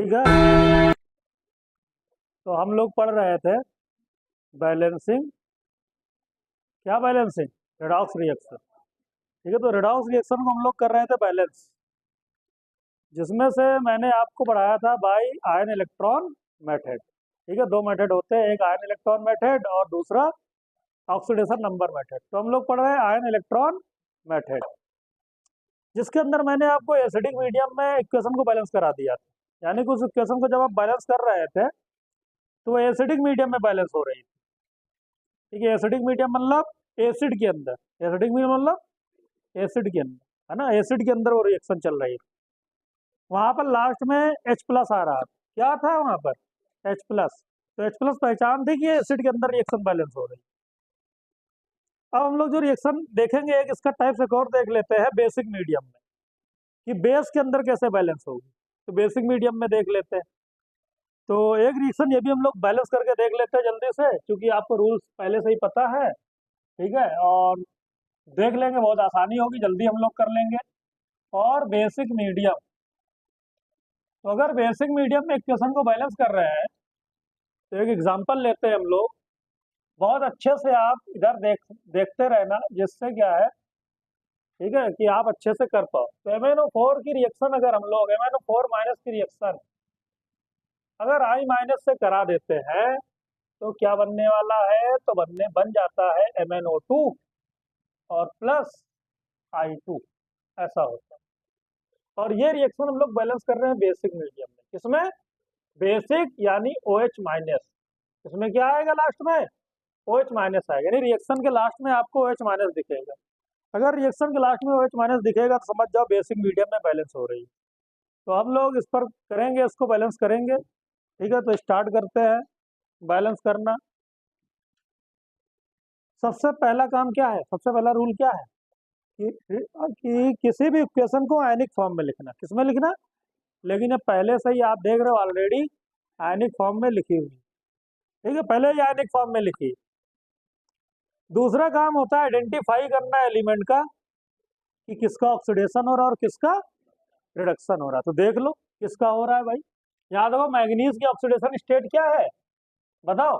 ठीक है। तो हम लोग पढ़ रहे थे बैलेंसिंग, क्या बैलेंसिंग, रेडॉक्स रिएक्शन। ठीक है, तो रेडॉक्स रिएक्शन को हम लोग कर रहे थे बैलेंस, जिसमें से मैंने आपको पढ़ाया था बाई आयन इलेक्ट्रॉन मेथड। ठीक है, दो मेथड होते हैं, एक आयन इलेक्ट्रॉन मेथड और दूसरा ऑक्सीडेशन नंबर मेथड। तो हम लोग पढ़ रहे हैं आयन इलेक्ट्रॉन मेथड, जिसके अंदर मैंने आपको एसिडिक मीडियम में इक्वेशन को बैलेंस करा दिया था। यानी कि उस इक्वेशन को जब आप बैलेंस कर रहे थे तो वो एसिडिक मीडियम में बैलेंस हो रही थी। ठीक है, एसिडिक मीडियम मतलब एसिड के अंदर, एसिडिक मीडियम मतलब एसिड के अंदर, है ना, एसिड के अंदर वो रिएक्शन चल रही है। वहां पर लास्ट में H प्लस आ रहा था, क्या था वहां पर H प्लस। तो H प्लस पहचान थी कि एसिड के अंदर रिएक्शन बैलेंस हो रही। अब हम लोग जो रिएक्शन देखेंगे, एक इसका टाइप्स एक और देख लेते हैं बेसिक मीडियम में, कि बेस के अंदर कैसे बैलेंस होगी। तो बेसिक मीडियम में देख लेते हैं। तो एक रिएक्शन ये भी हम लोग बैलेंस करके देख लेते हैं जल्दी से, क्योंकि आपको रूल्स पहले से ही पता है। ठीक है, और देख लेंगे, बहुत आसानी होगी, जल्दी हम लोग कर लेंगे। और बेसिक मीडियम, तो अगर बेसिक मीडियम में इक्वेशन को बैलेंस कर रहे हैं तो एक एग्जांपल लेते हैं हम लोग। बहुत अच्छे से आप इधर देखते रहना, जिससे क्या है, ठीक है, कि आप अच्छे से कर पाओ। तो MnO4 की रिएक्शन, अगर हम लोग MnO4 माइनस की रिएक्शन अगर I माइनस से करा देते हैं तो क्या बनने वाला है, तो बन जाता है MnO2 और प्लस I2, ऐसा होता है। और ये रिएक्शन हम लोग बैलेंस कर रहे हैं बेसिक मीडियम में। किसमें, बेसिक यानी OH माइनस। इसमें क्या आएगा लास्ट में, OH माइनस आएगा, यानी रिएक्शन के लास्ट में आपको OH माइनस दिखेगा। अगर रिएक्शन के लास्ट में OH माइनस दिखेगा तो समझ जाओ बेसिक मीडियम में बैलेंस हो रही है। तो हम लोग इस पर करेंगे, इसको बैलेंस करेंगे। ठीक है, तो स्टार्ट करते हैं बैलेंस करना। सबसे पहला काम क्या है, सबसे पहला रूल क्या है कि किसी भी इक्वेशन को आयनिक फॉर्म में लिखना। किसमें लिखना, लेकिन अब पहले से ही आप देख रहे हो ऑलरेडी आयनिक फॉर्म में लिखी हुई। ठीक है, पहले ही आयनिक फॉर्म में लिखी। दूसरा काम होता है आइडेंटिफाई करना एलिमेंट का, कि किसका ऑक्सीडेशन हो रहा है और किसका रिडक्शन हो रहा है। तो देख लो किसका हो रहा है भाई। याद रखो मैग्नीज की ऑक्सीडेशन स्टेट क्या है, बताओ।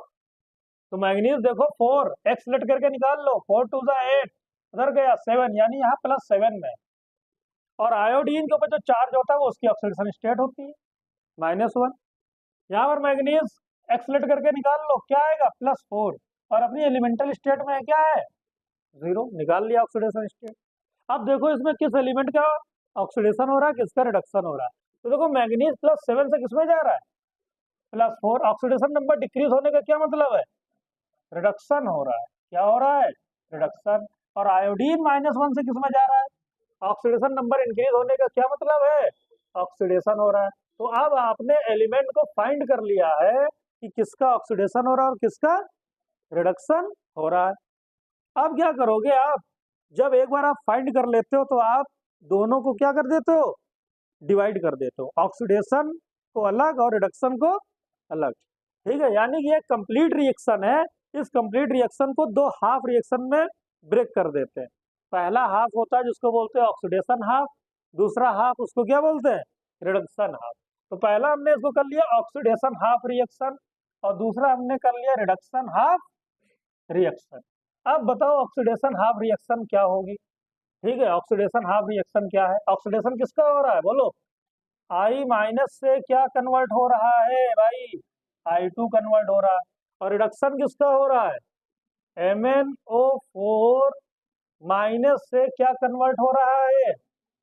तो मैग्नीज देखो 4 एक्स लेट करके निकाल लो, 4 2 8, उधर गया 7, यानी यहाँ +7 में। और आयोडीन के ऊपर जो चार्ज होता है वो उसकी ऑक्सीडेशन स्टेट होती है -1। यहाँ पर मैग्नीज एक्सलेट करके निकाल लो, क्या आएगा +4, और अपनी एलिमेंटल स्टेट में क्या है 0, निकाल लिया ऑक्सीडेशन स्टेट। अब देखो इसमें किस एलिमेंट का ऑक्सीडेशन हो रहा है, किसका रिडक्शन हो रहा है। तो देखो मैग्नीज +7 से किसमें जा रहा है, +4। ऑक्सीडेशन नंबर डिक्रीज होने का क्या मतलब है, रिडक्शन हो रहा है। क्या हो रहा है, रिडक्शन। और आयोडीन -1 से किसमें जा रहा है, ऑक्सीडेशन नंबर इंक्रीज होने का क्या मतलब है, ऑक्सीडेशन हो रहा है। तो अब आपने एलिमेंट को फाइंड कर लिया है कि किसका ऑक्सीडेशन हो रहा है और किसका रिडक्शन हो रहा है। अब क्या करोगे आप, जब एक बार आप फाइंड कर लेते हो तो आप दोनों को क्या कर देते हो, डिवाइड कर देते हो, ऑक्सीडेशन को अलग और रिडक्शन को अलग। ठीक है, यानी कि ये कंप्लीट रिएक्शन है। इस कंप्लीट रिएक्शन को दो हाफ रिएक्शन में ब्रेक कर देते हैं। पहला हाफ होता है जिसको बोलते हैं ऑक्सीडेशन हाफ, दूसरा हाफ उसको क्या बोलते हैं, रिडक्शन हाफ। तो पहला हमने इसको कर लिया ऑक्सीडेशन हाफ रिएक्शन, और दूसरा हमने कर लिया रिडक्शन हाफ रिएक्शन। अब बताओ ऑक्सीडेशन हाफ रिएक्शन क्या होगी। ठीक है, ऑक्सीडेशन हाफ रिएक्शन क्या है, ऑक्सीडेशन किसका हो रहा है बोलो, I माइनस से क्या कन्वर्ट हो रहा है भाई, I2 कन्वर्ट हो रहा है। और रिडक्शन किसका हो रहा है, MnO4 माइनस से क्या कन्वर्ट हो रहा है,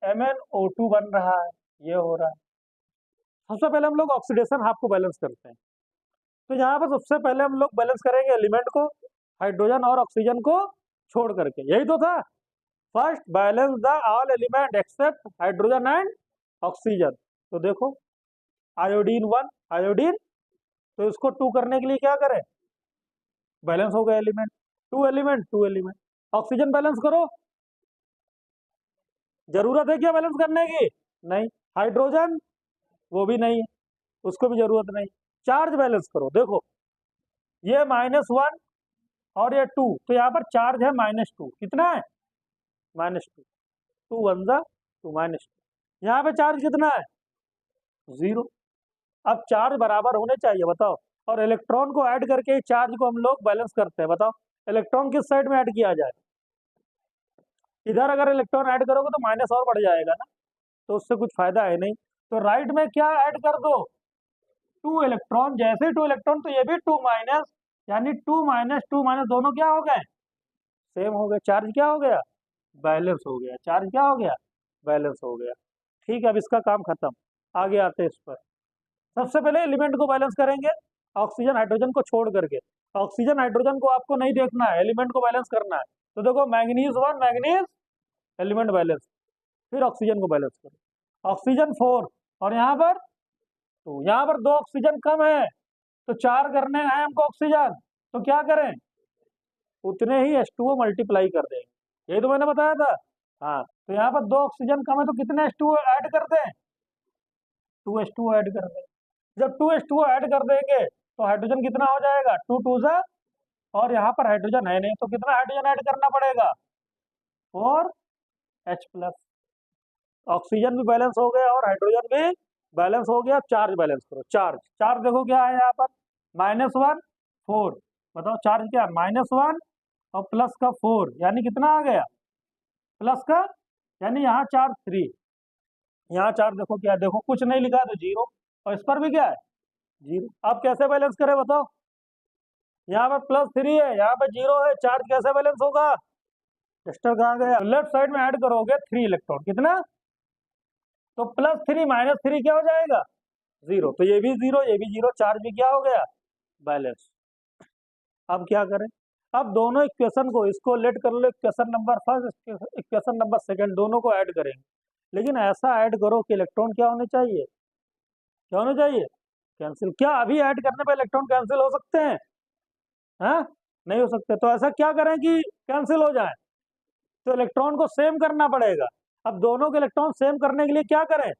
MnO2 बन रहा है, ये हो रहा है। सबसे पहले हम लोग ऑक्सीडेशन हाफ को बैलेंस करते हैं। तो यहाँ पर सबसे पहले हम लोग बैलेंस करेंगे एलिमेंट को, हाइड्रोजन और ऑक्सीजन को छोड़ करके, यही तो था। First balance the all element except hydrogen and oxygen. तो देखो आयोडीन 1 आयोडीन, तो इसको 2 करने के लिए क्या करें, बैलेंस हो गया element, 2 element 2 element. Oxygen balance करो, जरूरत है क्या बैलेंस करने की, नहीं। हाइड्रोजन, वो भी नहीं है, उसको भी जरूरत नहीं। चार्ज बैलेंस करो, देखो ये -1 और ये 2, तो यहाँ पर चार्ज है -2, कितना है -2, 2 1 जा 2 -2। यहाँ पे चार्ज कितना है 0, अब चार्ज बराबर होने चाहिए, बताओ। और इलेक्ट्रॉन को ऐड करके चार्ज को हम लोग बैलेंस करते हैं, बताओ इलेक्ट्रॉन किस साइड में ऐड किया जाए। इधर अगर इलेक्ट्रॉन ऐड करोगे तो माइनस और बढ़ जाएगा ना, तो उससे कुछ फायदा है नहीं। तो राइट में क्या ऐड कर दो, 2 इलेक्ट्रॉन। जैसे 2 इलेक्ट्रॉन तो ये भी 2 माइनस, यानी 2 माइनस दोनों क्या हो गए, सेम हो गए। चार्ज क्या हो गया, बैलेंस हो गया। चार्ज क्या हो गया, बैलेंस हो गया। ठीक है, अब इसका काम खत्म। आगे आते हैं इस पर। सबसे पहले एलिमेंट को बैलेंस करेंगे, ऑक्सीजन हाइड्रोजन को छोड़ करके। ऑक्सीजन हाइड्रोजन को आपको नहीं देखना है, एलिमेंट को बैलेंस करना है। तो देखो मैग्नीज 1 मैग्नीज, एलिमेंट बैलेंस। फिर ऑक्सीजन को बैलेंस करो, ऑक्सीजन 4, और यहाँ पर तो यहाँ पर 2 ऑक्सीजन कम है, तो 4 करने हैं हमको ऑक्सीजन, तो क्या करें, उतने ही H2O मल्टीप्लाई कर देंगे। यही तो मैंने बताया था। हाँ, तो यहाँ पर 2 ऑक्सीजन कम है तो कितने H2O ऐड कर दें, 2 H2O ऐड कर दें। जब 2 H2O ऐड कर देंगे तो हाइड्रोजन कितना हो जाएगा, 2 2 जा, और यहाँ पर हाइड्रोजन है नहीं तो कितना हाइड्रोजन ऐड करना पड़ेगा, 4H+। ऑक्सीजन भी बैलेंस हो गया और हाइड्रोजन भी बैलेंस हो गया। चार्ज बैलेंस करो, चार्ज। चार्ज देखो क्या है यहाँ पर, -1 4। बताओ चार्ज क्या, -1 और प्लस का 4, यानी कितना आ गया, प्लस का, यानी यहाँ चार्ज 3। यहाँ चार्ज देखो क्या, देखो कुछ नहीं लिखा है तो 0, और इस पर भी क्या है, 0। आप कैसे बैलेंस करें बताओ, यहाँ पर +3 है, यहाँ पर 0 है, चार्ज कैसे बैलेंस होगा, एक्स्ट्रा कहाँ गया। लेफ्ट साइड में ऐड करोगे 3 इलेक्ट्रॉन, कितना, तो +3 -3 क्या हो जाएगा, 0। तो ये भी 0, ये भी 0, चार्ज भी क्या हो गया, बैलेंस। अब क्या करें, अब दोनों इक्वेशन को, इसको लेट कर लो equation number first, equation number second, दोनों को ऐड करेंगे। लेकिन ऐसा ऐड करो कि इलेक्ट्रॉन क्या होने चाहिए, क्या होने चाहिए, कैंसिल। क्या अभी ऐड करने पे इलेक्ट्रॉन कैंसिल हो सकते हैं, हाँ, नहीं हो सकते। तो ऐसा क्या करें कि कैंसिल हो जाए, तो इलेक्ट्रॉन को सेम करना पड़ेगा। अब दोनों के इलेक्ट्रॉन सेम करने के लिए क्या करें,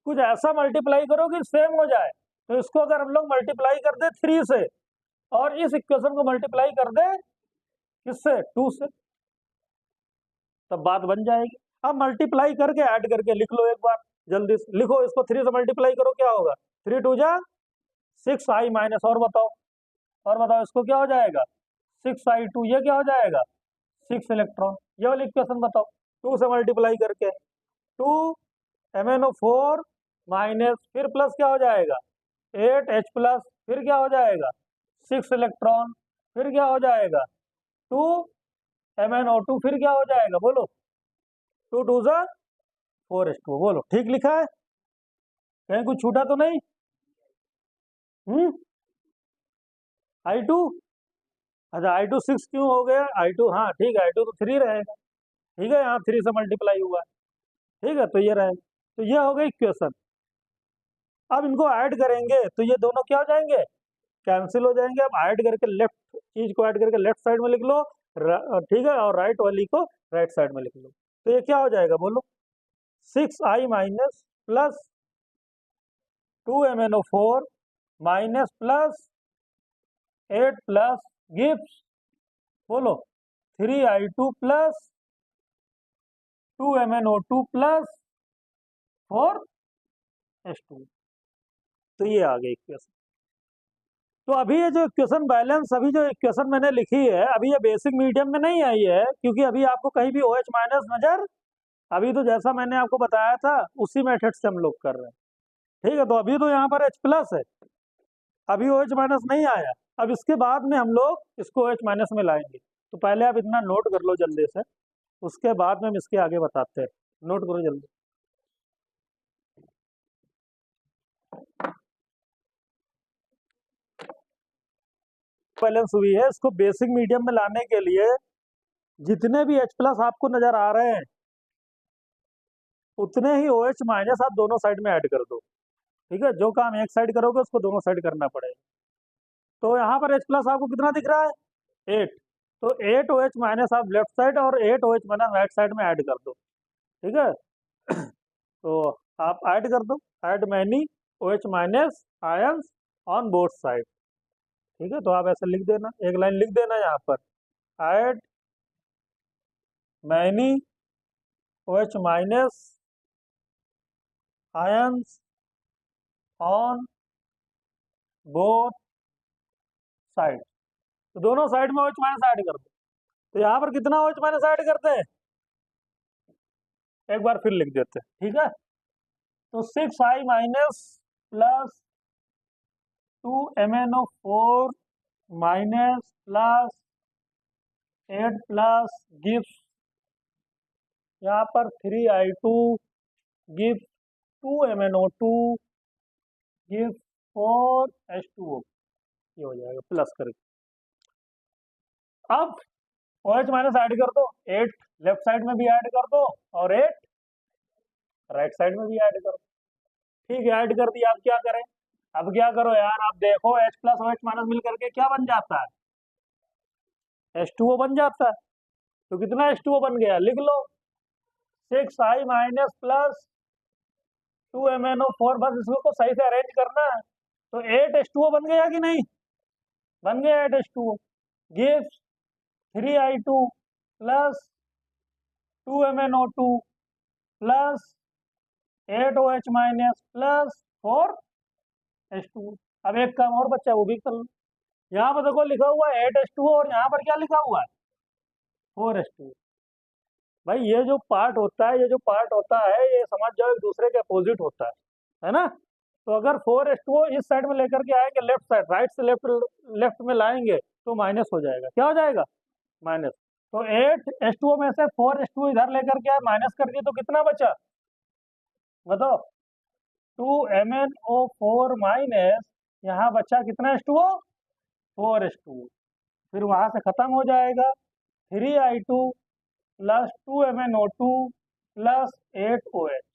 कुछ ऐसा मल्टीप्लाई करो कि सेम हो जाए। तो इसको अगर हम लोग मल्टीप्लाई कर दे 3 से, और इस इक्वेशन को मल्टीप्लाई कर दे किससे, 2 से, तब बात बन जाएगी। अब मल्टीप्लाई करके ऐड करके लिख लो एक बार, जल्दी से लिखो इसको। 3 से मल्टीप्लाई करो, क्या होगा, 3 2 जा 6i माइनस, और बताओ, और बताओ इसको क्या हो जाएगा, 6i2, ये क्या हो जाएगा, 6 इलेक्ट्रॉन। ये वाली इक्वेशन बताओ, 2 से मल्टीप्लाई करके 2MnO4 माइनस, फिर प्लस क्या हो जाएगा, 8H+, फिर क्या हो जाएगा, 6 इलेक्ट्रॉन, फिर क्या हो जाएगा, 2MnO2, फिर क्या हो जाएगा, बोलो, 2 2 जा 4H2, बोलो ठीक लिखा है, कहीं कुछ छूटा तो नहीं, I2, अच्छा I2 6 क्यों हो गया, I2, हाँ ठीक है, I2 तो 3 रहेगा, ठीक है, यहाँ 3 से मल्टीप्लाई हुआ है, ठीक है, तो ये रहेगा। तो ये हो गई इक्वेशन। अब इनको ऐड करेंगे तो ये दोनों क्या हो जाएंगे, कैंसिल हो जाएंगे। अब ऐड करके लेफ्ट चीज को ऐड करके लेफ्ट साइड में लिख लो, ठीक है, और राइट वाली को राइट साइड में लिख लो। तो ये क्या हो जाएगा, बोलो, 6i minus plus 2MnO4 minus plus 8 plus gives, बोलो, 3i2 plus 2MnO2 plus 4H2। तो ये आ गई इक्वेशन। तो अभी ये जो इक्वेशन बैलेंस, अभी जो इक्वेशन मैंने लिखी है, अभी ये बेसिक मीडियम में नहीं आई है, क्योंकि अभी आपको कहीं भी OH माइनस नजर, अभी तो जैसा मैंने आपको बताया था उसी मेथड से हम लोग कर रहे हैं, ठीक है। तो अभी तो यहाँ पर H+ है, अभी OH माइनस नहीं आया। अब इसके बाद में हम लोग इसको OH माइनस में लाएंगे। तो पहले आप इतना नोट कर लो जल्दी से, उसके बाद में हम इसके आगे बताते हैं। नोट करो जल्दी। बैलेंस हुई है, इसको बेसिक मीडियम में लाने के लिए जितने भी H+ आपको नजर आ रहे हैं उतने ही OH माइनस आप दोनों साइड में ऐड कर दो, ठीक है। जो काम एक साइड करोगे उसको दोनों साइड करना पड़ेगा। तो यहाँ पर H+ आपको कितना दिख रहा है, 8। तो 8 OH माइनस आप लेफ्ट साइड और 8 OH माइनस राइट साइड में ऐड कर दो, ठीक है। तो आप ऐड कर दो, add many OH minus ions on both side, ठीक है। तो आप ऐसे लिख देना, एक लाइन लिख देना यहाँ पर, add many OH minus ions on both side, तो दोनों साइड में OH माइनस ऐड कर दो। तो यहाँ पर कितना OH माइनस ऐड करते हैं, एक बार फिर लिख देते हैं, ठीक है। तो 6I minus plus 2MnO4 minus plus 8 plus gives यहाँ पर 3I2 gives 2MnO2 gives 4H2O, ये हो जाएगा प्लस करके। अब OH माइनस ऐड कर दो, 8 लेफ्ट साइड में भी ऐड कर दो और 8 राइट साइड में भी ऐड कर दो। ठीक है, ऐड कर दिया। अब क्या करें, अब क्या करो यार, आप देखो H प्लस OH माइनस मिल करके क्या बन जाता है, H2O बन जाता है। तो कितना H2O बन गया, लिख लो 6I माइनस प्लस 2MnO4, बस इसको सही से अरेंज करना है। तो 8H2O बन गया कि नहीं, बन गया 8H2O, gives 3I2 plus 2MnO2 plus 8OH minus plus 4H2O। अब एक काम और बच्चा, वो भी कर लो। यहाँ पर देखो लिखा हुआ है 8H2O और यहाँ पर क्या लिखा हुआ है 4H2O। भाई ये जो पार्ट होता है, ये जो पार्ट होता है, ये समझ जाओ एक दूसरे के अपोजिट होता है ना। तो अगर 4H2O इस साइड में लेकर के आएंगे, लेफ्ट साइड, राइट से लेफ्ट में लाएंगे तो माइनस हो जाएगा। क्या हो जाएगा, माइनस। तो 8H2O में से 4H2O इधर लेकर के आए, माइनस कर दिए, तो कितना बचा बताओ, 2MnO4 माइनस यहाँ बचा कितना H2O, 4H2O। फिर वहां से खत्म हो जाएगा 3I2 plus 2MnO2 plus 8OH।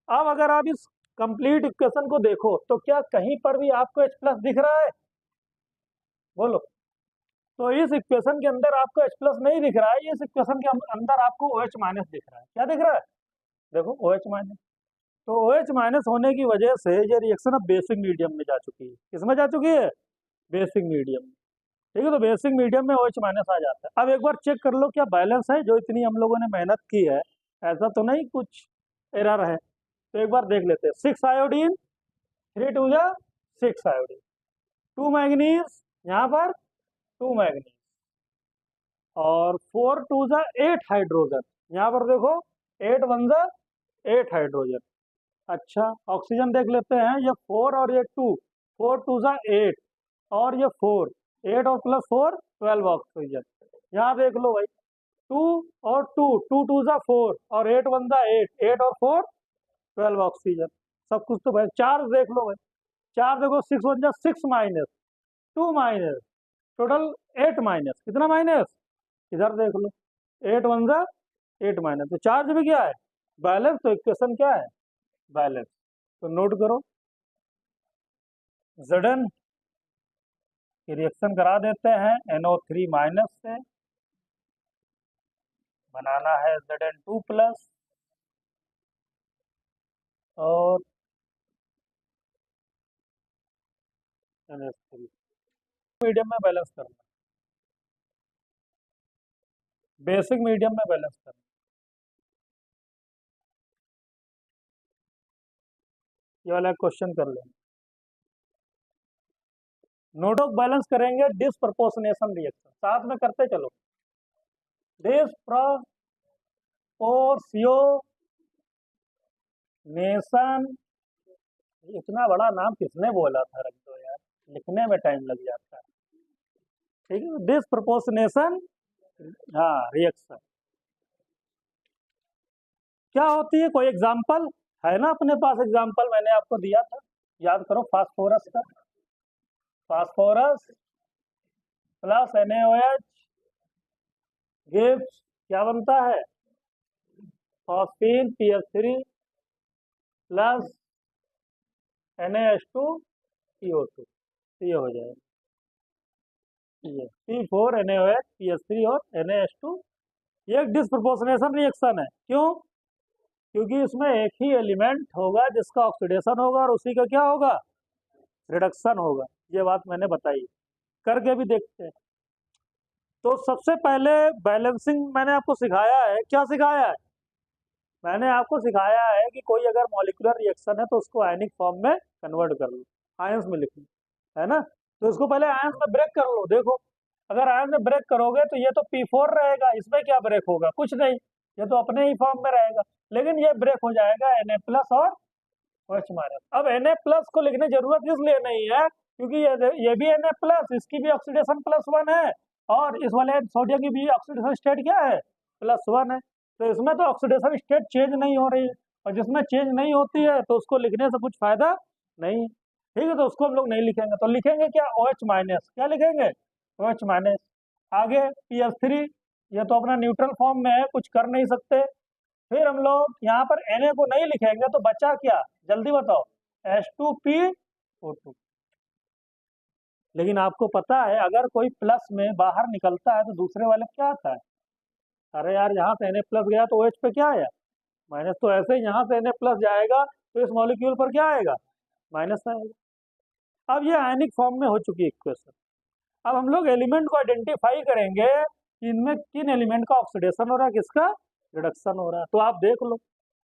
अब अगर आप इस कंप्लीट इक्वेशन को देखो तो क्या कहीं पर भी आपको H प्लस दिख रहा है, बोलो। तो इस इक्वेशन के अंदर आपको H प्लस नहीं दिख रहा है, इस इक्वेशन के अंदर आपको OH माइनस दिख रहा है। क्या दिख रहा है, देखो OH माइनस। तो OH माइनस होने की वजह से ये रिएक्शन अब बेसिक मीडियम में जा चुकी है। किसमें जा चुकी है, बेसिक मीडियम में। ठीक है, तो बेसिक मीडियम में OH माइनस आ जाता है। अब एक बार चेक कर लो क्या बैलेंस है, जो इतनी हम लोगों ने मेहनत की है, ऐसा तो नहीं कुछ एरर है। तो एक बार देख लेते हैं। 6 आयोडीन, 3 2 जा 6 आयोडीन, 2 मैग्नीज, यहाँ पर 2 मैग्नीज, और 4 2 जा 8 हाइड्रोजन, यहाँ पर देखो 8 1 जा 8 हाइड्रोजन। अच्छा, ऑक्सीजन देख लेते हैं, ये 4 और ये 2, 4 2 जा 8 और ये 4, 8 और प्लस 4 12 ऑक्सीजन। यहाँ देख लो भाई 2 और 2, 2 2 जा 4 और 8 1 जा 8, 8 और 4 12 ऑक्सीजन। सब कुछ तो भाई। चार्ज देख लो भाई, चार्ज देखो 6 1 जा 6 माइनस 2 माइनस, टोटल 8 माइनस, कितना माइनस, इधर देख लो 8 1 जा 8 माइनस। तो चार्ज भी क्या है, बैलेंस। तो इक्वेशन क्या है, बैलेंस। तो नोट करो, Zn की रिएक्शन करा देते हैं NO3 माइनस से, बनाना है Zn2 प्लस, और NH3 मीडियम में बैलेंस करना, बेसिक मीडियम में बैलेंस करना। ये वाला क्वेश्चन कर लेंगे। नोटोक बैलेंस करेंगे डिसप्रपोर्शनेशन रिएक्शन, साथ में करते चलो। डिसप्रपोर्शनेशन, इतना बड़ा नाम किसने बोला था, रख दो यार, लिखने में टाइम लग जाता है। ठीक है, डिसप्रपोर्शनेशन, हाँ रिएक्शन क्या होती है, कोई एग्जाम्पल है ना अपने पास, एग्जाम्पल मैंने आपको दिया था, याद करो। फास्फोरस का, फास्फोरस प्लस NaOH गिव्स क्या बनता है, फॉस्फीन PF3 प्लस NaH2CO2, ये हो जाएगा, ये C4 NaOH PH3 और NaH2। ये एक डिसप्रोपोर्शनेशन रिएक्शन है। क्यों, क्योंकि इसमें एक ही एलिमेंट होगा जिसका ऑक्सीडेशन होगा और उसी का क्या होगा, रिडक्शन होगा। ये बात मैंने बताई, करके भी देखते हैं। तो सबसे पहले बैलेंसिंग मैंने आपको सिखाया है, क्या सिखाया है, मैंने आपको सिखाया है कि कोई अगर मॉलिक्यूलर रिएक्शन है तो उसको आयनिक फॉर्म में कन्वर्ट कर लो, आयंस में लिख लो। है ना। तो इसको पहले आयंस में ब्रेक कर लो। देखो अगर आयंस में ब्रेक करोगे तो ये तो P4 रहेगा, इसमें क्या ब्रेक होगा, कुछ नहीं, ये तो अपने ही फॉर्म में रहेगा। लेकिन ये ब्रेक हो जाएगा Na+ और OH-। अब Na+ को लिखने जरूरत इसलिए नहीं है क्योंकि ये भी Na+, इसकी भी ऑक्सीडेशन +1 है, और इस वाले सोडियम की भी ऑक्सीडेशन स्टेट क्या है, +1 है। तो इसमें तो ऑक्सीडेशन स्टेट चेंज नहीं हो रही है, और जिसमें चेंज नहीं होती है तो उसको लिखने से कुछ फायदा नहीं। ठीक है, तो उसको हम लोग नहीं लिखेंगे, तो लिखेंगे क्या, OH-, क्या लिखेंगे, OH-। आगे PS3, ये तो अपना न्यूट्रल फॉर्म में है, कुछ कर नहीं सकते। फिर हम लोग यहाँ पर Na को नहीं लिखेंगे तो बचा क्या, जल्दी बताओ, H2PO2। लेकिन आपको पता है अगर कोई प्लस में बाहर निकलता है तो दूसरे वाले क्या आता है, अरे यार यहाँ से Na+ गया तो OH पे क्या आया, माइनस। तो ऐसे ही यहाँ से Na+ जाएगा तो इस मॉलिक्यूल पर क्या आएगा, माइनस आएगा। अब ये आयनिक फॉर्म में हो चुकी है इक्वेशन। अब हम लोग एलिमेंट को आइडेंटिफाई करेंगे कि इनमें किन एलिमेंट का ऑक्सीडेशन हो रहा है, किसका रिडक्शन हो रहा है। तो आप देख लो,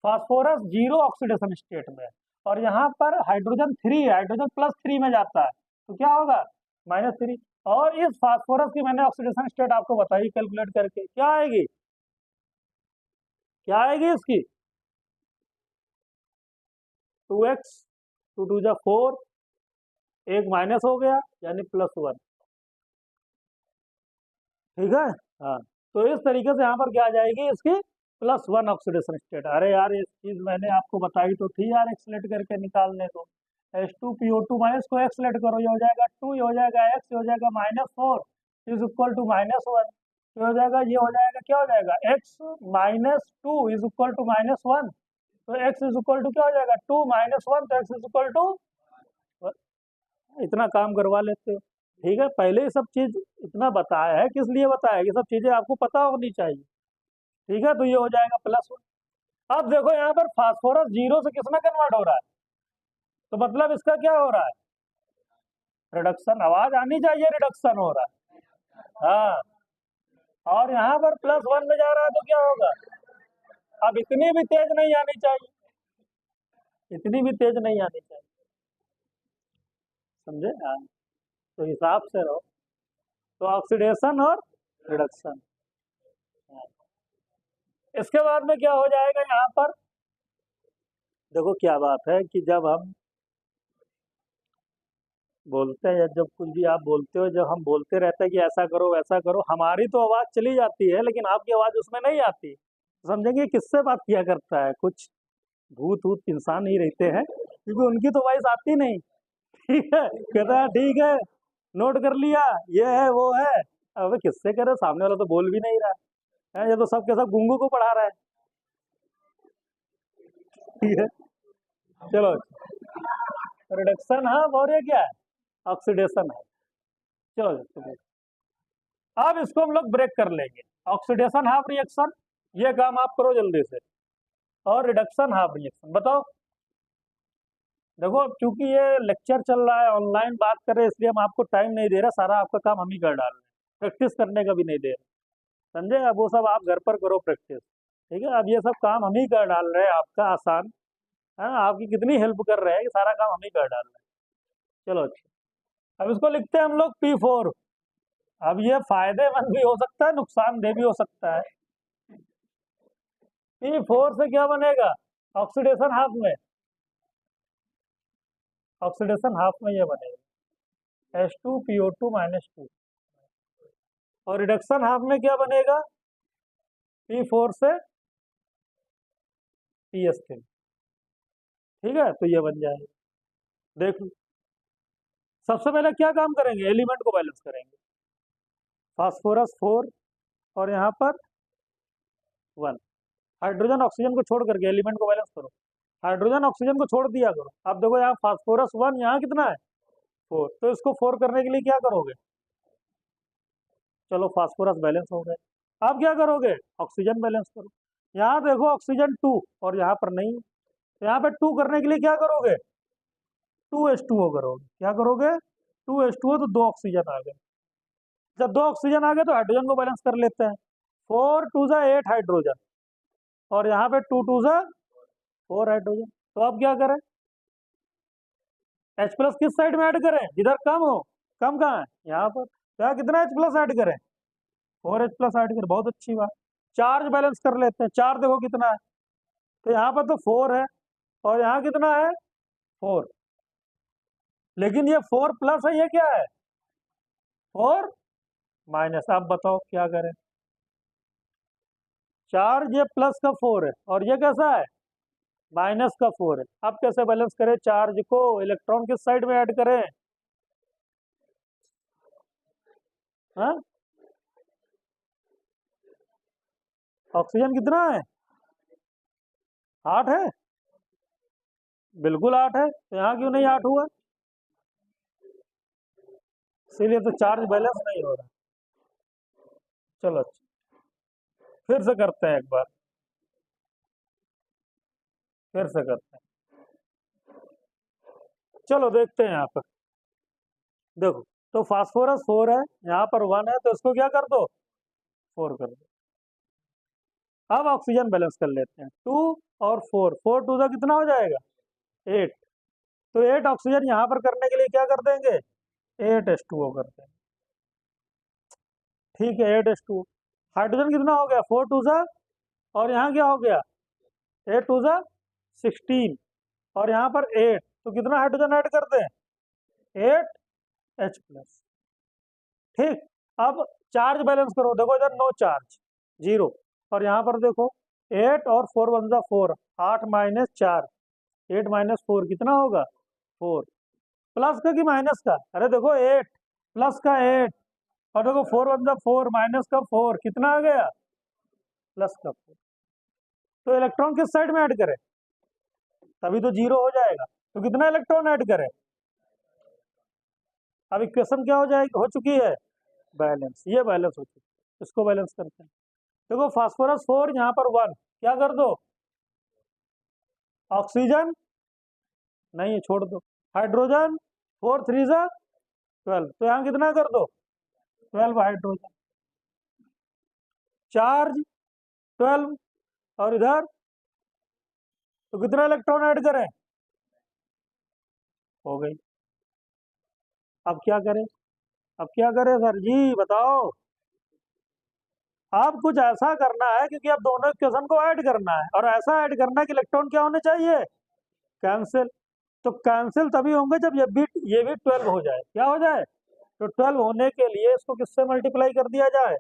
फास्फोरस 0 ऑक्सीडेशन स्टेट में है, और यहाँ पर हाइड्रोजन 3 है, हाइड्रोजन +3 में जाता है, तो क्या होगा, -3। और इस फास्फोरस की मैंने ऑक्सीडेशन स्टेट आपको बताई कैलकुलेट करके, क्या आएगी, क्या आएगी इसकी, 2x, 2 2 जा 4, एक माइनस हो गया यानी +1। ठीक है, हाँ। तो इस तरीके से यहाँ पर क्या आ जाएगी इसकी, +1 ऑक्सीडेशन स्टेट। अरे यार ये चीज मैंने आपको बताई तो थी यार, एक्सलेट करके निकालने को। H2PO2- को एक्सलेट करो, ये हो जाएगा 2, ये हो जाएगा x, ये हो जाएगा -4 इज इक्वल टू -1, ये हो जाएगा, ये हो जाएगा, क्या हो जाएगा, x -2 इज इक्वल टू -1। तो x इज इक्वल टू क्या हो जाएगा, 2 -1, तो x इज इक्वल टू, इतना काम करवा लेते हो। ठीक है, पहले ये सब चीज इतना बताया है, किस लिए बताया है, ये सब चीजें आपको पता होनी चाहिए। ठीक है, तो ये हो जाएगा +1। अब देखो यहाँ पर फास्फोरस 0 से किसमें कन्वर्ट हो रहा है, तो मतलब इसका क्या हो रहा है, रिडक्शन। आवाज आनी चाहिए, रिडक्शन हो रहा है, हाँ। और यहाँ पर +1 में जा रहा है तो क्या होगा, अब इतनी भी तेज नहीं आनी चाहिए, इतनी भी तेज नहीं आनी चाहिए, समझे, हाँ। तो हिसाब से रहो, तो ऑक्सीडेशन और रिडक्शन। इसके बाद में क्या हो जाएगा यहाँ पर, देखो क्या बात है कि जब हम बोलते हैं, जब कुछ भी आप बोलते हो, जब हम बोलते रहते हैं कि ऐसा करो वैसा करो, हमारी तो आवाज चली जाती है लेकिन आपकी आवाज उसमें नहीं आती। समझेंगे किससे बात किया करता है, कुछ भूत वूत इंसान ही रहते हैं, क्योंकि उनकी तो वॉइस आती नहीं। ठीक है, कहता है ठीक है, नोट कर लिया, ये है वो है। अबे किससे करे, सामने वाला तो बोल भी नहीं रहा है, ये तो सब के सब गुंगू को पढ़ा रहा है। ठीक है, चलो, रिडक्शन है और ये क्या है, ऑक्सीडेशन है। चलो चलो। अब इसको हम लोग ब्रेक कर लेंगे, ऑक्सीडेशन हाफ रिएक्शन, ये काम आप करो जल्दी से, और रिडक्शन हाफ रिएक्शन बताओ। देखो अब चूंकि ये लेक्चर चल रहा है, ऑनलाइन बात कर रहे हैं, इसलिए हम आपको टाइम नहीं दे रहे, सारा आपका काम हम ही कर डाल रहे हैं, प्रैक्टिस करने का भी नहीं दे रहे, समझे। अब वो सब आप घर पर करो प्रैक्टिस। ठीक है, अब ये सब काम हम ही कर डाल रहे हैं, आपका आसान है, आपकी कितनी हेल्प कर रहे हैं कि सारा काम हम ही कर डाल रहे हैं। चलो अच्छा, अब इसको लिखते हैं हम लोग P4। अब ये फायदेमंद भी हो सकता है, नुकसानदेह भी हो सकता है। P4 से क्या बनेगा, ऑक्सीडेशन हाफ में, ऑक्सीडेशन हाफ में ये बनेगा H2PO2-2, और रिडक्शन हाफ में क्या बनेगा, P4 से PS3। ठीक है, तो ये बन जाएगा, देख लो। सबसे पहले क्या काम करेंगे, एलिमेंट को बैलेंस करेंगे, फास्फोरस 4 और यहाँ पर 1। हाइड्रोजन ऑक्सीजन को छोड़ करके एलिमेंट को बैलेंस करो, हाइड्रोजन ऑक्सीजन को छोड़ दिया करो। अब देखो यहाँ फास्फोरस 1, यहाँ कितना है, 4, तो इसको 4 करने के लिए क्या करोगे, चलो फास्फोरस बैलेंस हो गए। अब क्या करोगे, ऑक्सीजन बैलेंस करो। यहाँ देखो ऑक्सीजन 2 और यहाँ पर नहीं, तो यहाँ पे 2 करने के लिए क्या करोगे, 2H2O करोगे। क्या करोगे, 2H2O, तो 2 ऑक्सीजन आ गए। जब 2 ऑक्सीजन आ गए तो हाइड्रोजन को बैलेंस कर लेते हैं, 4 2 जा 8 हाइड्रोजन, और यहाँ पे 2 2 जा 4 हाइड्रोजन। तो अब क्या करें, H प्लस किस साइड में ऐड करें, जिधर कम हो। कम कहाँ है, यहाँ पर। तो यहाँ कितना H प्लस ऐड करें, 4H प्लस ऐड करें, बहुत अच्छी बात। चार्ज बैलेंस कर लेते हैं, चार्ज देखो कितना है, तो यहाँ पर तो 4 है, और यहाँ कितना है 4, लेकिन ये 4 प्लस है, ये क्या है 4 माइनस। अब बताओ क्या करें, चार्ज ये प्लस का 4 है, और ये कैसा है माइनस का 4 है। अब कैसे बैलेंस करें, चार्ज को इलेक्ट्रॉन किस साइड में ऐड करें, हाँ। ऑक्सीजन कितना है 8 है, बिल्कुल 8 है, तो यहाँ क्यों नहीं 8 हुआ, इसीलिए तो चार्ज बैलेंस नहीं हो रहा। चलो अच्छा, फिर से करते हैं एक बार, फिर से करते हैं। चलो देखते हैं यहाँ पर, देखो तो फास्फोरस 4 है, यहाँ पर 1 है, तो इसको क्या कर दो 4 कर दो। अब ऑक्सीजन बैलेंस कर लेते हैं, 2 और 4, 4 टू सा कितना हो जाएगा 8, तो 8 ऑक्सीजन यहाँ पर करने के लिए क्या कर देंगे 8H2O कर देंगे, ठीक है 8H2O। हाइड्रोजन कितना हो गया 4 टू सा, और यहाँ क्या हो गया 8 टू सा 16, और यहाँ पर 8, तो कितना हाइड्रोजन ऐड करते हैं 8H प्लस, ठीक। अब चार्ज बैलेंस करो, देखो इधर नो चार्ज 0, और यहाँ पर देखो 8 और 4 वन जा 4, 8 माइनस 4, 8 माइनस 4 कितना होगा 4, प्लस का कि माइनस का, अरे देखो 8 प्लस का 8, और देखो 4 वन जा 4 माइनस का 4 कितना आ गया प्लस का 4। तो इलेक्ट्रॉन किस साइड में ऐड करें, तभी तो 0 हो जाएगा, तो कितना इलेक्ट्रॉन ऐड करें। अब इक्वेशन क्या हो जाएगी, हो चुकी है बैलेंस, ये बैलेंस हो चुकी है, इसको बैलेंस करते हैं। देखो फास्फोरस 4 यहाँ पर 1, क्या कर दो ऑक्सीजन नहीं छोड़ दो, हाइड्रोजन 4 3 जा 12, तो यहाँ कितना कर दो 12 हाइड्रोजन, चार्ज 12, और इधर तो कितना इलेक्ट्रॉन ऐड करें, हो गई। अब क्या करें, अब क्या करें सर जी बताओ, अब कुछ ऐसा करना है, क्योंकि अब दोनों इक्वेशन को ऐड करना है, और ऐसा ऐड करना है कि इलेक्ट्रॉन क्या होने चाहिए कैंसिल। तो कैंसिल तभी होंगे जब ये भी 12 हो जाए, क्या हो जाए, तो 12 होने के लिए इसको किससे मल्टीप्लाई कर दिया जाए,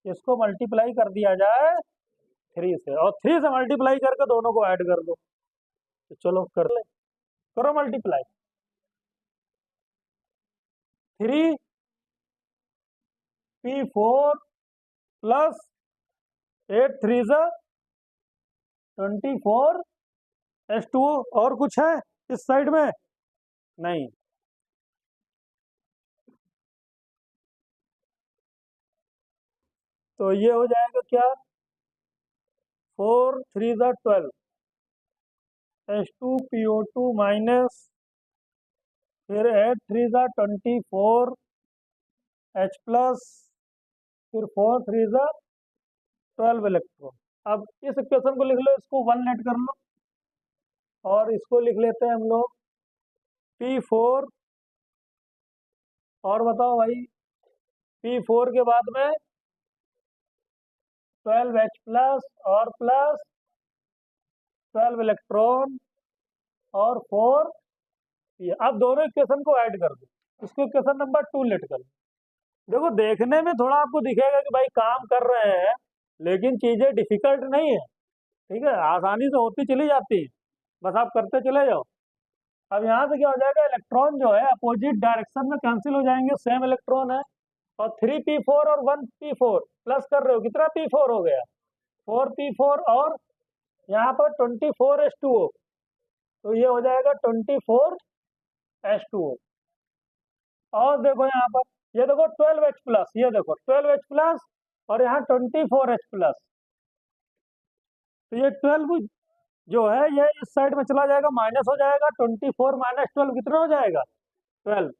इसको मल्टीप्लाई कर दिया जाए 3 से, और 3 से मल्टीप्लाई करके दोनों को ऐड कर दो, तो चलो कर ले, करो मल्टीप्लाई, 3P4 प्लस 8 3 जा 24H2O, और कुछ है इस साइड में नहीं, तो ये हो जाएगा क्या 4 3 जा 12, H2PO2 माइनस, फिर 8 3 जा 24 H प्लस, फिर 4 3 जा 12 इलेक्ट्रॉन। अब इस इक्वेशन को लिख लो, इसको 1 लेट कर लो, और इसको लिख लेते हैं हम लोग P4, और बताओ भाई P4 के बाद में 12H प्लस, और प्लस 12 इलेक्ट्रॉन, और 4 ये। अब दोनों इक्वेशन को ऐड कर दो, इसको इक्वेशन नंबर 2 लेट कर लो। देखो देखने में थोड़ा आपको दिखेगा कि भाई काम कर रहे हैं, लेकिन चीजें डिफिकल्ट नहीं है, ठीक है, आसानी से होती चली जाती है, बस आप करते चले जाओ। अब यहाँ से क्या हो जाएगा, इलेक्ट्रॉन जो है अपोजिट डायरेक्शन में कैंसिल हो जाएंगे, सेम इलेक्ट्रॉन है, और 3P4 और 1P4 प्लस कर रहे हो, कितना P4 हो गया 4P4, और यहाँ पर 24H2O, तो ये हो जाएगा 24H2O। और देखो यहाँ पर, ये देखो 12H प्लस, ये देखो 12H प्लस, और यहाँ 24H प्लस, तो ये 12 जो है ये इस साइड में चला जाएगा, माइनस हो जाएगा, 24 माइनस 12 कितना हो जाएगा 12,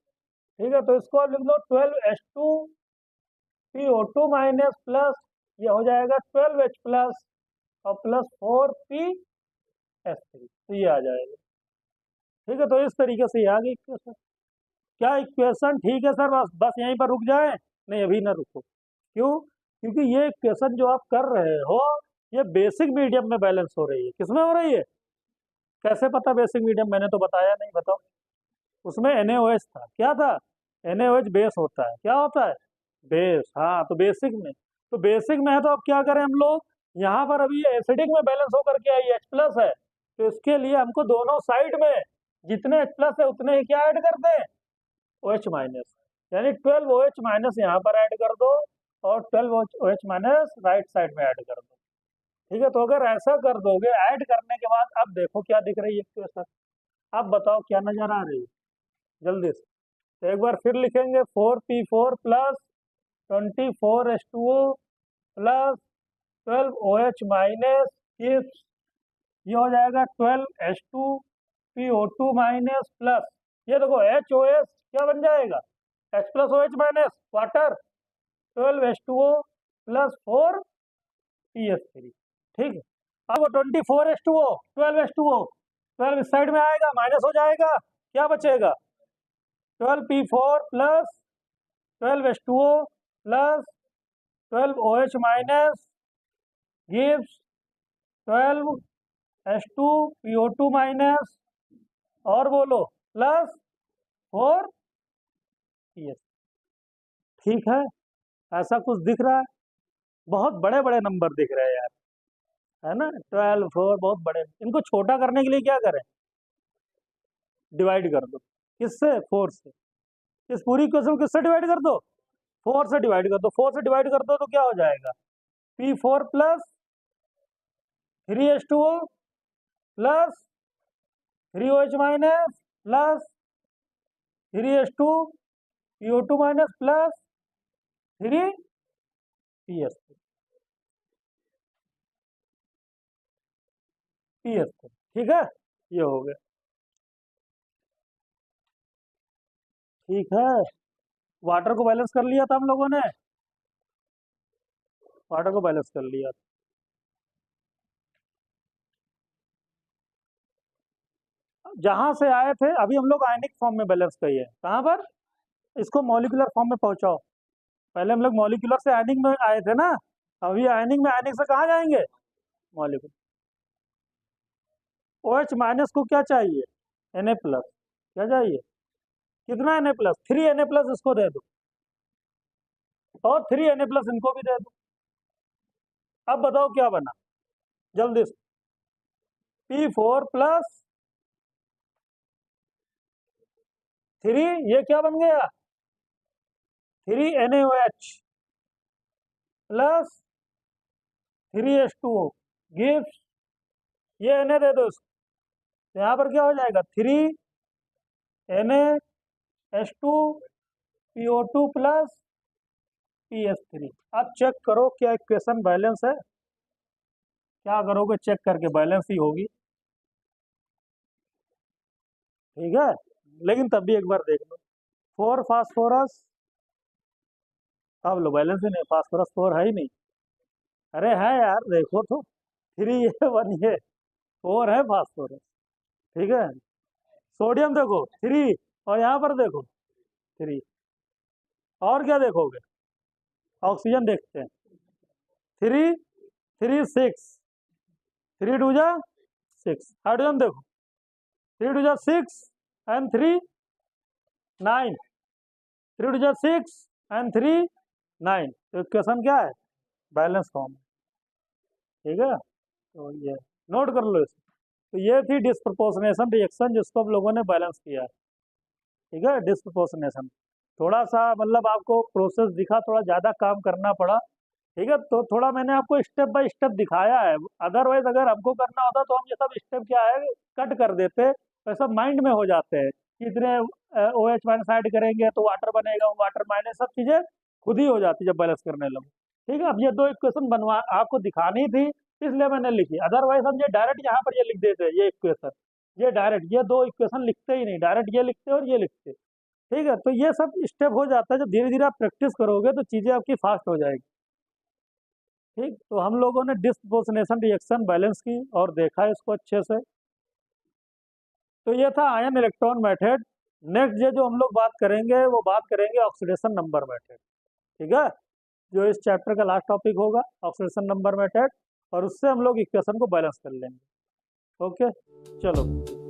ठीक है, तो इसको लिख लो 12H2PO2 माइनस प्लस, ये हो जाएगा 12H प्लस, और प्लस 4P H3, तो ये आ जाएगा। ठीक है, तो इस तरीके से ये आ गई इक्वेशन। क्या इक्वेशन ठीक है सर, बस बस यहीं पर रुक जाए? नहीं, अभी ना रुको। क्यों? क्योंकि ये इक्वेशन जो आप कर रहे हो, ये बेसिक मीडियम में बैलेंस हो रही है। किसमें हो रही है? कैसे पता बेसिक मीडियम? मैंने तो बताया नहीं, बताओ। उसमें NaOH था। क्या था? NaOH बेस होता है। क्या होता है? बेस। हाँ, तो बेसिक में, तो बेसिक में है तो अब क्या करें हम लोग? यहाँ पर अभी एसिडिक में बैलेंस होकर के आई H+ है, तो इसके लिए हमको दोनों साइड में जितने H+ है उतने ही क्या ऐड कर दें? OH-, यानी 12OH- यहाँ पर ऐड कर दो, और 12OH- राइट साइड में ऐड कर दो। ठीक है, तो अगर ऐसा कर दोगे, ऐड करने के बाद अब देखो क्या दिख रही है इक्वेशन। अब बताओ क्या नजर आ रही है, जल्दी से। तो एक बार फिर लिखेंगे, 4P4 plus 24H2O plus 12OH- if ये हो जाएगा 12H2PO2- प्लस ये देखो HOS क्या बन जाएगा? H+OH- water, 12H2O plus 4PS3। ठीक है, अब 24H2O, 12H2O, 12 इस साइड में आएगा, माइनस हो जाएगा, क्या बचेगा? 12P4 plus 12H2O plus 12OH- gives 12H2PO2- और बोलो प्लस 4PS। ठीक है, ऐसा कुछ दिख रहा है? बहुत बड़े बड़े नंबर दिख रहे हैं यार, है ना? 12, 4 बहुत बड़े। इनको छोटा करने के लिए क्या करें? डिवाइड कर दो। किससे? 4 से। इस पूरी इक्वेशन को किससे डिवाइड कर दो? 4 से डिवाइड कर दो। 4 से डिवाइड कर दो तो क्या हो जाएगा? P4 plus 3H2O plus 3OH- plus 3H2PO2- plus 3PS। ठीक है, ये हो गया। ठीक है, वाटर को बैलेंस कर लिया था हम लोगों ने, वाटर को बैलेंस कर लिया। जहां से आए थे अभी हम लोग आयनिक फॉर्म में बैलेंस किए हैं। कहाँ पर? इसको मॉलिक्यूलर फॉर्म में पहुंचाओ। पहले हम लोग मॉलिक्यूलर से आयनिक में आए थे ना, अभी आयनिक में, आयनिक से कहाँ जाएंगे? मॉलिक्यूल। OH- को क्या चाहिए? Na+। क्या चाहिए? कितना Na+? 3Na+ इसको दे दो, और 3Na+ इनको भी दे दो। अब बताओ क्या बना, जल्दी से। P4 प्लस 3, ये क्या बन गया? 3NaOH प्लस 3H2O गिव्स, ये Na दे दो इसको, तो यहाँ पर क्या हो जाएगा? 3NaH2PO2 plus PS3। अब चेक करो क्या इक्वेशन बैलेंस है। क्या करोगे? चेक करके बैलेंस ही होगी। ठीक है, लेकिन तब भी एक बार देख लो। 4 फास्फोरस, अब लो बैलेंस ही नहीं, फास्फोरस 4 है ही नहीं। अरे है यार, देखो तो, 3 ये 1 ये 4 है फास्फोरस। ठीक है, सोडियम देखो 3, और यहाँ पर देखो 3, और क्या देखोगे? ऑक्सीजन देखते हैं, 3, 3 6, 3 2 जा 6। हाइड्रोजन देखो, 3 2 जा 6 एंड 3 9, 3 2 जा 6 एंड 3 9। तो इक्वेशन क्या है? Balance form. ठीक है, तो ये नोट कर लो इसे। तो ये थी डिस्प्रपोर्शनेशन रिएक्शन, जिसको हम लोगों ने बैलेंस किया। ठीक है, डिस्प्रपोर्शनेशन। थोड़ा सा मतलब आपको प्रोसेस दिखा, थोड़ा ज़्यादा काम करना पड़ा। ठीक है, तो थोड़ा मैंने आपको स्टेप बाय स्टेप दिखाया है। अदरवाइज अगर हमको करना होता तो हम ये सब स्टेप क्या है कट कर देते, तो सब माइंड में हो जाते हैं। कितने OH- ऐड करेंगे तो वाटर बनेगा, वाटर माइनस, सब चीज़ें खुद ही हो जाती जब बैलेंस करने लगो। ठीक है, अब ये दो इक्वेशन बनवा आपको दिखानी थी, इसलिए मैंने लिखी। अदरवाइज हम ये डायरेक्ट यहाँ पर ये लिख देते, ये इक्वेशन, ये डायरेक्ट ये दो इक्वेशन लिखते ही नहीं, डायरेक्ट ये लिखते और ये लिखते। ठीक है, तो ये सब स्टेप हो जाता है, जब धीरे धीरे आप प्रैक्टिस करोगे तो चीज़ें आपकी फास्ट हो जाएगी। ठीक, तो हम लोगों ने डिस्प्रपोर्शनेशन रिएक्शन बैलेंस की और देखा इसको अच्छे से। तो ये था आयन इलेक्ट्रॉन मेथड। नेक्स्ट जो हम लोग बात करेंगे वो बात करेंगे ऑक्सीडेशन नंबर मेथड। ठीक है, जो इस चैप्टर का लास्ट टॉपिक होगा ऑक्सीडेशन नंबर मेथड, और उससे हम लोग इक्वेशन को बैलेंस कर लेंगे। ओके, चलो।